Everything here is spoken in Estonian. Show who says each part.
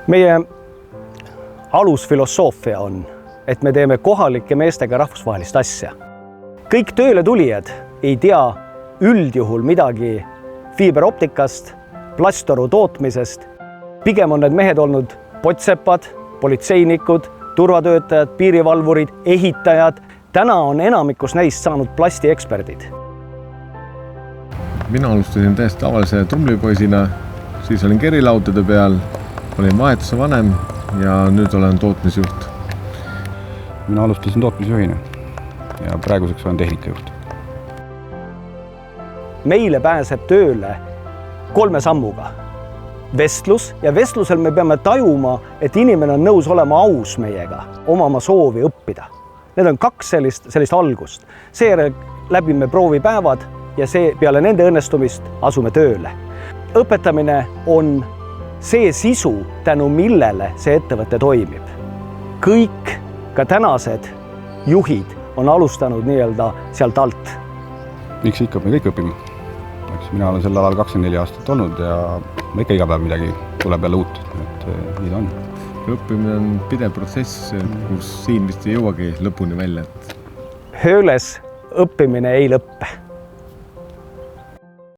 Speaker 1: Meie alusfilosoofia on, et me teeme kohalike meestega rahvusvahelist asja. Kõik tööle tulijad ei tea üldjuhul midagi fiiberoptikast, plasttoru tootmisest. Pigem on need mehed olnud pottsepad, politseinikud, turvatöötajad, piirivalvurid, ehitajad. Täna on enamikus neist saanud plastieksperdid.
Speaker 2: Mina alustasin täiesti tavalise trumlipoisina, siis olin kerilautade peal, olin vahetuse vanem ja nüüd olen tootmisjuht.
Speaker 3: Mina alustasin tootmisjuhina ja praeguseks olen tehnikajuht.
Speaker 1: Meile pääseb tööle 3 sammuga. Vestlus ja vestlusel me peame tajuma, et inimene on nõus olema aus meiega, omama soovi õppida. Need on 2 sellist algust. Seejärel läbime proovipäevad ja peale nende õnnestumist asume tööle. Õpetamine on see sisu, tänu millele see ettevõte toimib. Kõik, ka tänased juhid on alustanud nii-öelda sealt alt.
Speaker 3: Miks ikka me kõik õpime? Mina olen sel alal 24 aastat olnud ja ikka iga päev midagi tuleb jälle uut, et nii ta on.
Speaker 2: Õppimine on pidev protsess, kus siin vist ei jõuagi lõpuni välja.
Speaker 1: Hööles õppimine ei lõppe.